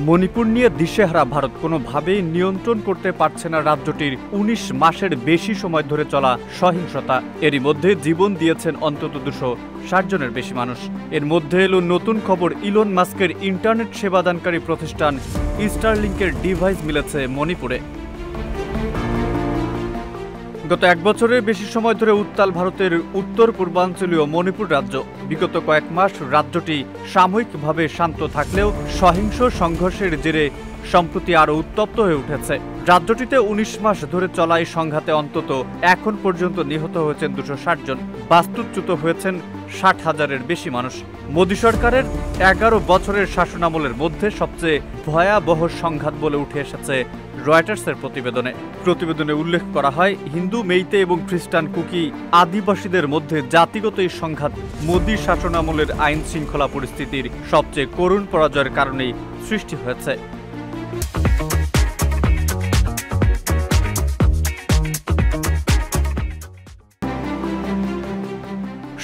মণিপুর নিয়ে দিশেহারা ভারত কোনোভাবেই নিয়ন্ত্রণ করতে পারছে না রাজ্যটির ১৯ মাসের বেশি সময় ধরে চলা সহিংসতা। এরই মধ্যে জীবন দিয়েছেন অন্তত ২৬০ জনের বেশি মানুষ। এর মধ্যে এলো নতুন খবর, ইলন মাস্কের ইন্টারনেট সেবাদানকারী প্রতিষ্ঠান স্টারলিংকের ডিভাইস মিলেছে মণিপুরে। গত এক বছরের বেশি সময় ধরে উত্তাল ভারতের উত্তর পূর্বাঞ্চলীয় মণিপুর রাজ্য। বিগত কয়েক মাস রাজ্যটি সাময়িকভাবে শান্ত থাকলেও সহিংস সংঘর্ষের জেরে সম্প্রতি আরও উত্তপ্ত হয়ে উঠেছে। রাজ্যটিতে ১৯ মাস ধরে চলা এই সংঘাতে অন্তত এখন পর্যন্ত নিহত হয়েছেন ২৬০ জন, বাস্তুচ্যুত হয়েছেন ৬০,০০০-এর বেশি মানুষ। মোদী সরকারের ১১ বছরের শাসনামলের মধ্যে সবচেয়ে ভয়াবহ সংঘাত বলে উঠে এসেছে রয়টার্সের প্রতিবেদনে উল্লেখ করা হয়, হিন্দু, মেইতে এবং খ্রিস্টান কুকি আদিবাসীদের মধ্যে জাতিগত এই সংঘাত মোদী শাসনামলের আইন শৃঙ্খলা পরিস্থিতির সবচেয়ে করুণ পরাজয়ের কারণেই সৃষ্টি হয়েছে।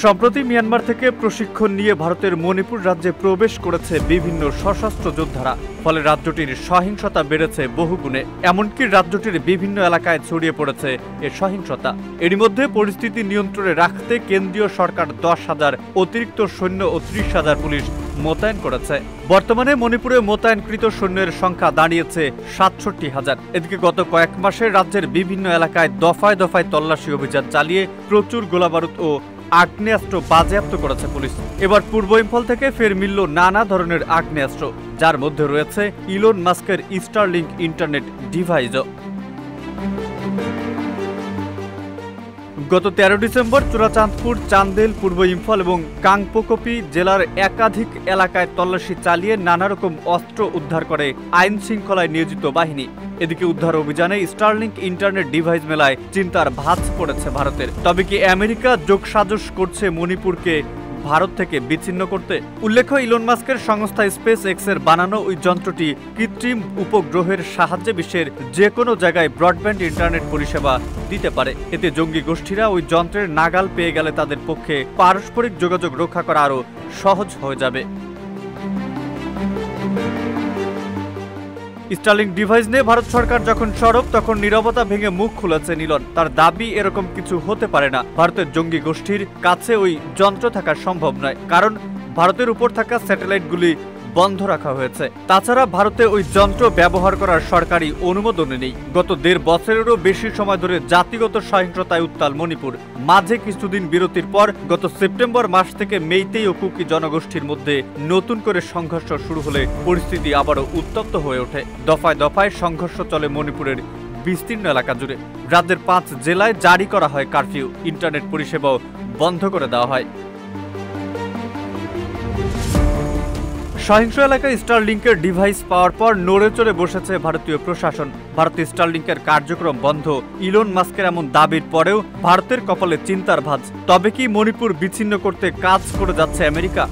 সম্প্রতি মিয়ানমার থেকে প্রশিক্ষণ নিয়ে ভারতের মণিপুর রাজ্যে প্রবেশ করেছে বিভিন্ন সশস্ত্র যোদ্ধারা। ফলে রাজ্যটির সহিংসতা বেড়েছে বহুগুণে। এমনকি রাজ্যটির বিভিন্ন এলাকায় ছড়িয়ে পড়েছে এ সহিংসতা। এরই মধ্যে পরিস্থিতি নিয়ন্ত্রণে রাখতে কেন্দ্রীয় সরকার ১০,০০০ অতিরিক্ত সৈন্য ও ৩০,০০০ পুলিশ মোতায়েন করেছে। বর্তমানে মণিপুরে মোতায়েনকৃত সৈন্যের সংখ্যা দাঁড়িয়েছে ৬৭,০০০। এদিকে গত কয়েক মাসে রাজ্যের বিভিন্ন এলাকায় দফায় দফায় তল্লাশি অভিযান চালিয়ে প্রচুর গোলাবারুদ ও আগ্নেয়াস্ত্র বাজেয়াপ্ত করেছে পুলিশ। এবার পূর্ব ইম্ফল থেকে ফের মিলল নানা ধরনের আগ্নেয়াস্ত্র, যার মধ্যে রয়েছে ইলন মাস্কের স্টারলিংক ইন্টারনেট ডিভাইসও। গত ১৩ ডিসেম্বর চূড়াচাঁদপুর, চান্দেল, পূর্ব ইম্ফল এবং কাংপোকপি জেলার একাধিক এলাকায় তল্লাশি চালিয়ে নানা রকম অস্ত্র উদ্ধার করে আইন শৃঙ্খলায় নিয়োজিত বাহিনী। এদিকে উদ্ধার অভিযানে স্টারলিংক ইন্টারনেট ডিভাইস মেলায় চিন্তার ভাঁজ পড়েছে ভারতের। তবে কি আমেরিকা যোগসাজশ করছে মণিপুরকে ভারত থেকে বিচ্ছিন্ন করতে? উল্লেখ্য, ইলন মাস্কের সংস্থা স্পেস এক্সের বানানো ওই যন্ত্রটি কৃত্রিম উপগ্রহের সাহায্যে বিশ্বের যে কোনো জায়গায় ব্রডব্যান্ড ইন্টারনেট পরিষেবা দিতে পারে। এতে জঙ্গি গোষ্ঠীরা ওই যন্ত্রের নাগাল পেয়ে গেলে তাদের পক্ষে পারস্পরিক যোগাযোগ রক্ষা করা আরও সহজ হয়ে যাবে। স্টারলিংক ডিভাইস নিয়ে ভারত সরকার যখন সরব, তখন নীরবতা ভেঙে মুখ খুলেছেন ইলন। তার দাবি, এরকম কিছু হতে পারে না। ভারতের জঙ্গি গোষ্ঠীর কাছে ওই যন্ত্র থাকা সম্ভব নয়, কারণ ভারতের উপর থাকা স্যাটেলাইটগুলি বন্ধ রাখা হয়েছে। তাছাড়া ভারতে ওই যন্ত্র ব্যবহার করার সরকারি অনুমোদন নেই। গত ১.৫ বছরেরও বেশি সময় ধরে জাতিগত সহিংসতায় উত্তাল মণিপুর। মাঝে কিছুদিন বিরতির পর গত সেপ্টেম্বর মাস থেকে মেইতেই ও কুকি জনগোষ্ঠীর মধ্যে নতুন করে সংঘর্ষ শুরু হলে পরিস্থিতি আবারও উত্তপ্ত হয়ে ওঠে। দফায় দফায় সংঘর্ষ চলে মণিপুরের বিস্তীর্ণ এলাকা জুড়ে। রাজ্যের ৫ জেলায় জারি করা হয় কারফিউ, ইন্টারনেট পরিষেবাও বন্ধ করে দেওয়া হয়। সহিংস এলাকায় স্টারলিংকের ডিভাইস পাওয়ার পর নড়ে চড়ে বসেছে ভারতীয় প্রশাসন। ভারতে স্টারলিংকের কার্যক্রম বন্ধ, ইলন মাস্কের এমন দাবির পরেও ভারতের কপালে চিন্তার ভাঁজ। তবে কি মণিপুর বিচ্ছিন্ন করতে কাজ করে যাচ্ছে আমেরিকা?